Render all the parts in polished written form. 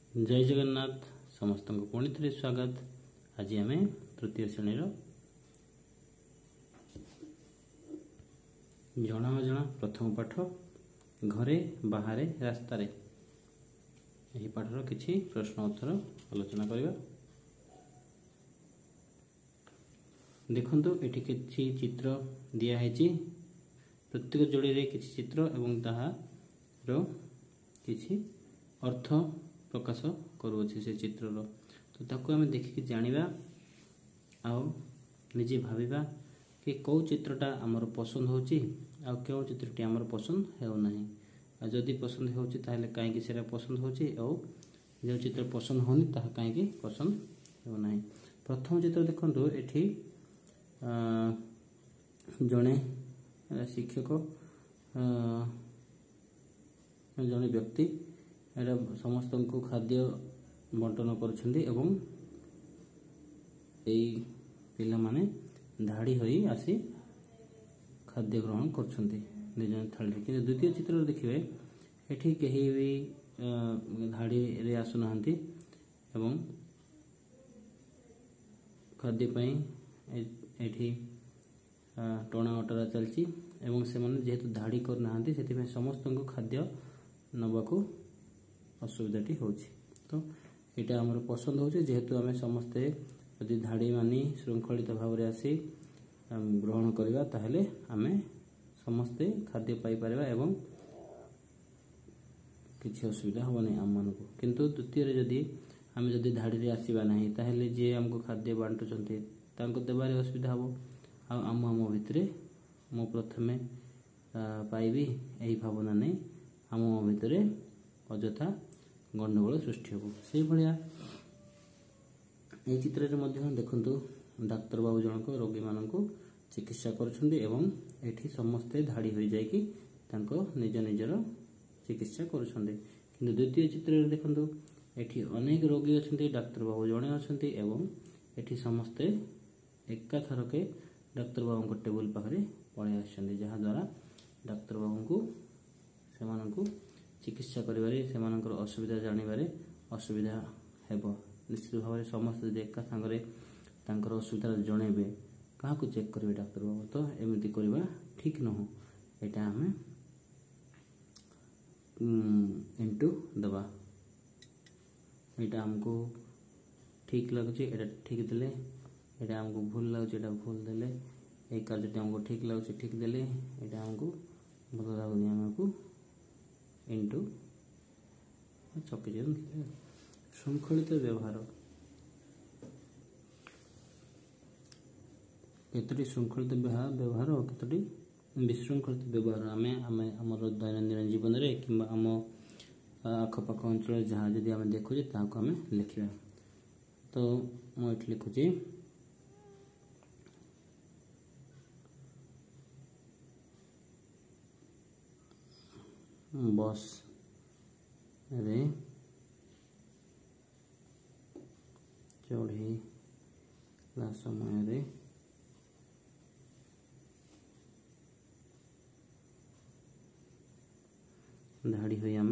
जय जगन्नाथ समस्त को पुणी थे स्वागत। आज आम तृतीय श्रेणी जना अजना प्रथम पाठ घरे बाहर रास्तार यही पाठर किसी प्रश्न उत्तर आलोचना करवा। देखो ये किसी चित्र दिखाई प्रत्येक जोड़ी रे किसी चित्र एवं ताहार किसी अर्थ प्रकाश करुच्छे से चित्रर तो ताको आम देखिक जाना आओ निजे भाविबा कि कौ चित्रटा आमर पसंद होची आ क्यों चित्रटी आमर पसंद होना जदि पसंद हो कहीं से पसंद होची और जो चित्र पसंद होनी ताहा कहीं पसंद होना। प्रथम चित्र देखो ये जड़े शिक्षक जड़े व्यक्ति एटा समस्त को खाद्य बंटन कर पिला माने धाड़ी होई आसी खाद्य ग्रहण कर निज थाली कि द्वितीय चित्र देखिए एठी कहीं भी धाड़ी रे आसुना एवं खाद्य एठी टणा अटरा चलती एवं से माने जेहेतु धाड़ी करना से समस्त को खाद्य नबाकू असुविधाटी होची तो यहाँ आमर पसंद होची जेहेतु आम समस्ते यदि धाड़ी मानी श्रृंखलित भाव में आसी ग्रहण करवा ताहले आमे समस्ते खाद्य पाई परिबा एवं किसी असुविधा होबनी आम मानकु। किंतु द्वितीय जदि आम जदि धाड़ी रे आसीबा नाही ताहले जे हमको खाद्य बांटुचंती तांको देबारे असुविधा हबो आम आम भितरे मो प्रथमे पाइबी यही भावना नहीं आम भितरे अजथा गंडगोल सृष्टि हो से भाया ये चित्र देखु डाक्तर बाबू जनक रोगी मान चिकित्सा कर समस्ते धाड़ी हो जाकि निज निजर चिकित्सा कर। द्वितीय चित्र देखु ये अनेक रोगी अच्छा डाक्तर बाबू जड़े अच्छा ये समस्ते एकाथरके डाक्तर बाबू टेबुल पाखे पलि आसछन्ति जहाद्वारा डाक्तर बाबू को से चिकित्सा कर असुविधा जानवर असुविधा हेब निश्चित भाव में समस्त एका सांगे असुविधा जनइबे क्या चेक करेंगे डाक्तर बाबू तो एमती करवा ठीक नुह यहाँ आम इंटू दबा यहाँ आमको ठीक लगुच ठीक देले यहाँ आमको भूल लगुच भूल देले ये कार्य आमको ठीक लगुच ठीक देले यहाँ आमको भल लगुनि आमको इंटू चौकी श्रृंखलित व्यवहार कतोटी श्रृंखलित व्यवहार और कतोटी विशृंखलित व्यवहार आम आमर दैनंदिन जीवन में कि आम आखपाख अंचल जहाँ जदि आम देखुचे ताको आम लिखा तो मुझे लिखुची बस रे चढ़ेला समय रे धाड़ी हुई आम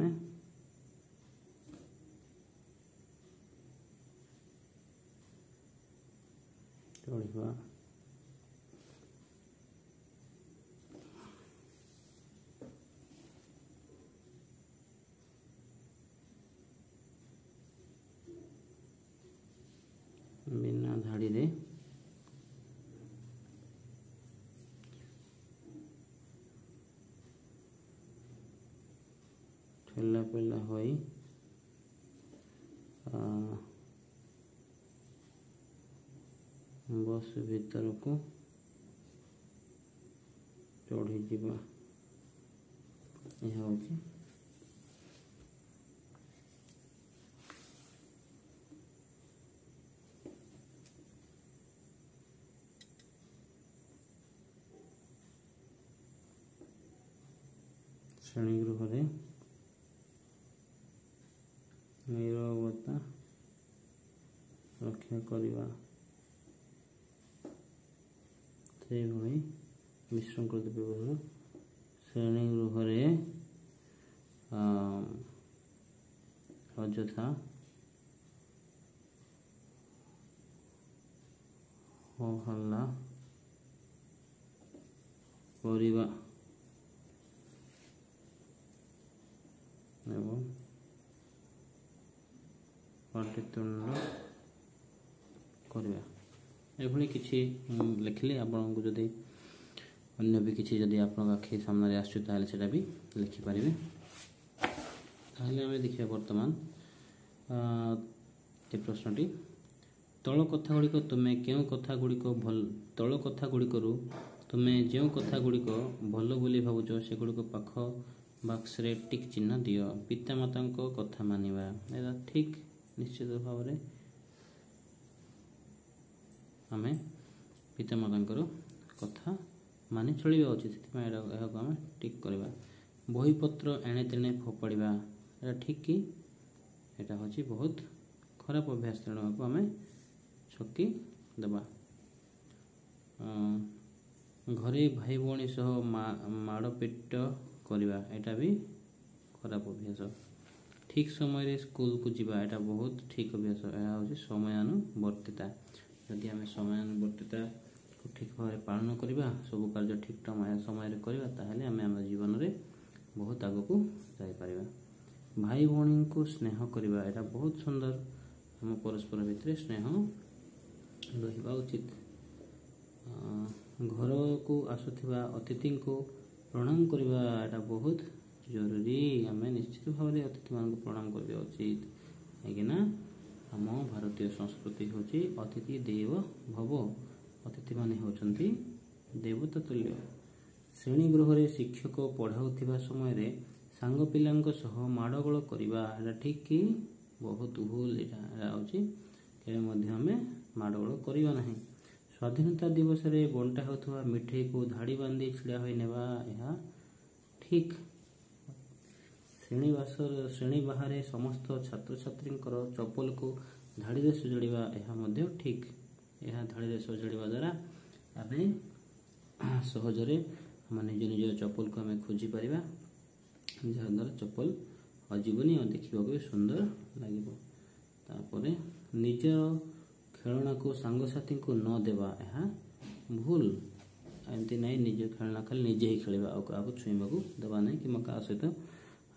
चढ़ा बिना धाड़ी रे ठेला पेला होई बस भीतर को चढ़ी जीवा यह होची श्रेणीगृह नीरवता रक्षा करवा से विशृंखलित व्यवहार श्रेणीगृह अଯଥା ହୋ ହଲ୍ଲା କରିବା ଏବଂ ପାଟିତୁଣ୍ଡ କରିବା ଏଭଳି କିଛି ଲେଖିଲେ ଆପଣଙ୍କୁ ଯଦି ଅନ୍ୟ ବି କିଛି ଯଦି ଆପଣଙ୍କ ଆଖି ସାମ୍ନାରେ ଆସୁଛି ତାହେଲେ ସେଇଟା ବି ଲେଖିପାରିବେ। ତାହେଲେ ଆମେ ଦେଖିବା ବର୍ତ୍ତମାନ ଏ ପ୍ରଶ୍ନଟି ତଳ କଥା ଗୁଡ଼ିକ ତୁମେ କେଉଁ କଥା ଗୁଡ଼ିକ ଭଲ ତଳ କଥା ଗୁଡ଼ିକରୁ ତୁମେ ଯେଉଁ କଥା ଗୁଡ଼ିକ ଭଲ ବୋଲି ଭାବୁଛ ସେଗୁଡ଼ିକ ପାଖ ବାକ୍ସରେ ଟିକ୍ ଚିହ୍ନ ଦିଅ। ପିତାମାତାଙ୍କ କଥା ମାନିବା ଏଇଟା ଠିକ୍ ନିଶ୍ଚିତ ଭାବରେ ଆମେ ପିତାମାତାଙ୍କର କଥା ମାନି ଚଳିବା ଉଚିତ, ସେଥିପାଇଁ ଏହାକୁ ଆମେ ଟିକ୍ କରିବା। ବହିପତ୍ର ଏଣେ ତେଣେ ଫୋପାଡ଼ିବା ଏଇଟା ଠିକ୍ କି ଏଇଟା ହେଉଛି ବହୁତ ଖରାପ ଅଭ୍ୟାସ, ତେଣୁ ଏହାକୁ ଆମେ ଛକି ଦେବା। ଘରେ ଭାଇ ଭଉଣୀ ସହ ମାଡ଼ପିଟ କରିବା ଏଇଟା ବି ଖରାପ ଅଭ୍ୟାସ। ଠିକ୍ ସମୟରେ ସ୍କୁଲକୁ ଯିବା ଏଇଟା ବହୁତ ଠିକ୍ ଅଭ୍ୟାସ, ଏହା ହେଉଛି ସମୟାନୁବର୍ତ୍ତିତା। ଯଦି ଆମେ ସମୟାନୁବର୍ତ୍ତିତାକୁ ଠିକ୍ ଭାବରେ ପାଳନ କରିବା, ସବୁ କାର୍ଯ୍ୟ ଠିକ୍ ସମୟରେ କରିବା, ତାହେଲେ ଆମେ ଆମ ଜୀବନରେ ବହୁତ ଆଗକୁ ଯାଇପାରିବା। ଭାଇ ଭଉଣୀଙ୍କୁ ସ୍ନେହ କରିବା ଏଇଟା ବହୁତ ସୁନ୍ଦର, ଆମ ପରସ୍ପର ଭିତରେ ସ୍ନେହ ରହିବା ଉଚିତ। ଘରକୁ ଆସୁଥିବା ଅତିଥିଙ୍କୁ ପ୍ରଣାମ କରିବା ଏଇଟା ବହୁତ ଜରୁରୀ, ଆମେ ନିଶ୍ଚିତ ଭାବରେ ଅତିଥିମାନଙ୍କୁ ପ୍ରଣାମ କରିବା ଉଚିତ, କାହିଁକିନା ଆମ ଭାରତୀୟ ସଂସ୍କୃତି ହେଉଛି ଅତିଥି ଦେବ ଭବ, ଅତିଥିମାନେ ହେଉଛନ୍ତି ଦେବତା ତୁଲ୍ୟ। ଶ୍ରେଣୀ ଗୃହରେ ଶିକ୍ଷକ ପଢ଼ାଉଥିବା ସମୟରେ ସାଙ୍ଗ ପିଲାଙ୍କ ସହ ମାଡ଼ଗୋଳ କରିବା ଏଇଟା ଠିକ୍ କି ବହୁତ ଭୁଲ, ଏଇଟା ହେଉଛି କେବେ ମଧ୍ୟ ଆମେ ମାଡ଼ଗୋଳ କରିବା ନାହିଁ। ସ୍ୱାଧୀନତା ଦିବସରେ ବଣ୍ଟା ହେଉଥିବା ମିଠେଇକୁ ଧାଡ଼ି ବାନ୍ଧି ଛିଡ଼ା ହୋଇ ନେବା ଏହା ଠିକ୍। ଶ୍ରେଣୀ ବାହାରେ ସମସ୍ତ ଛାତ୍ରଛାତ୍ରୀଙ୍କର ଚପଲକୁ ଧାଡ଼ିରେ ସଜାଡ଼ିବା ଏହା ମଧ୍ୟ ଠିକ୍। ଏହା ଧାଡ଼ିରେ ସଜାଡ଼ିବା ଦ୍ୱାରା ଆମେ ସହଜରେ ଆମ ନିଜ ଚପଲକୁ ଆମେ ଖୋଜିପାରିବା, ଯାହାଦ୍ୱାରା ଚପଲ ହଜିବନି ଆଉ ଦେଖିବାକୁ ବି ସୁନ୍ଦର ଲାଗିବ। ତାପରେ ନିଜ ଖେଳଣାକୁ ସାଙ୍ଗସାଥୀଙ୍କୁ ନ ଦେବା ଏହା ଭୁଲ। ଏମିତି ନାହିଁ ନିଜ ଖେଳଣା ଖାଲି ନିଜେ ହିଁ ଖେଳିବା, ଆଉ କାହାକୁ ଛୁଇଁବାକୁ ଦେବା ନାହିଁ କିମ୍ବା କାହା ସହିତ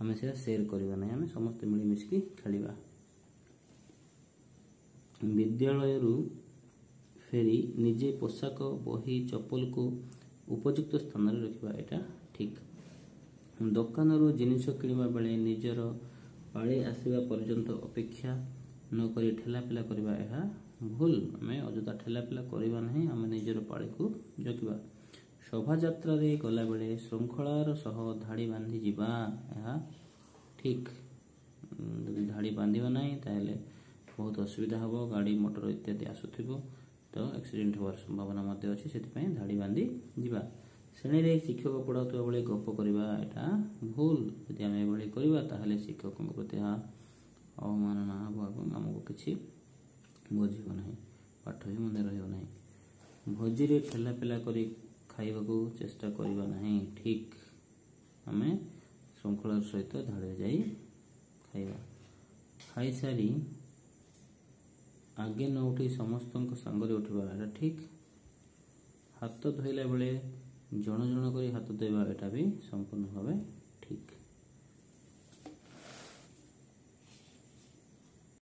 ଆମେ ସେଇଟା ସେୟାର କରିବା ନାହିଁ, ଆମେ ସମସ୍ତେ ମିଳିମିଶିକି ଖେଳିବା। ବିଦ୍ୟାଳୟରୁ ଫେରି ନିଜେ ପୋଷାକ ବହି ଚପଲକୁ ଉପଯୁକ୍ତ ସ୍ଥାନରେ ରଖିବା ଏଇଟା ଠିକ୍। ଦୋକାନରୁ ଜିନିଷ କିଣିବା ବେଳେ ନିଜର ପାଳି ଆସିବା ପର୍ଯ୍ୟନ୍ତ ଅପେକ୍ଷା ନକରି ଠେଲାପେଲା କରିବା ଏହା ଭୁଲ, ଆମେ ଅଯଥା ଠେଲାପେଲା କରିବା ନାହିଁ, ଆମେ ନିଜର ପାଳିକୁ ଜଗିବା। ଶୋଭାଯାତ୍ରାରେ ଗଲାବେଳେ ଶୃଙ୍ଖଳାର ସହ ଧାଡ଼ି ବାନ୍ଧି ଯିବା ଏହା ଠିକ୍। ଯଦି ଧାଡ଼ି ବାନ୍ଧିବା ନାହିଁ ତାହେଲେ ବହୁତ ଅସୁବିଧା ହେବ, ଗାଡ଼ି ମଟର ଇତ୍ୟାଦି ଆସୁଥିବ ତ ଆକ୍ସିଡେଣ୍ଟ ହେବାର ସମ୍ଭାବନା ମଧ୍ୟ ଅଛି, ସେଥିପାଇଁ ଧାଡ଼ି ବାନ୍ଧି ଯିବା। ଶ୍ରେଣୀରେ ଶିକ୍ଷକ ପଢ଼ାଉଥିବା ବେଳେ ଗପ କରିବା ଏଇଟା ଭୁଲ, ଯଦି ଆମେ ଏଭଳି କରିବା ତାହେଲେ ଶିକ୍ଷକଙ୍କ ପ୍ରତି ଏହା ଅବମାନନା ହେବ ଏବଂ ଆମକୁ କିଛି ବୁଝିବ ନାହିଁ, ପାଠ ବି ମନେ ରହିବ ନାହିଁ। ଭୋଜିରେ ଠେଲାପେଲା କରି ଖାଇବାକୁ ଚେଷ୍ଟା କରିବା ନାହିଁ, ଠିକ୍। ଆମେ ଶୃଙ୍ଖଳାର ସହିତ ଧାଡ଼ିରେ ଯାଇ ଖାଇବା। ଖାଇସାରି ଆଗେ ନ ଉଠି ସମସ୍ତଙ୍କ ସାଙ୍ଗରେ ଉଠିବା ଏଇଟା ଠିକ୍। ହାତ ଧୋଇଲା ବେଳେ ଜଣ ଜଣ କରି ହାତ ଧୋଇବା ଏଇଟା ବି ସମ୍ପୂର୍ଣ୍ଣ ଭାବେ ଠିକ୍।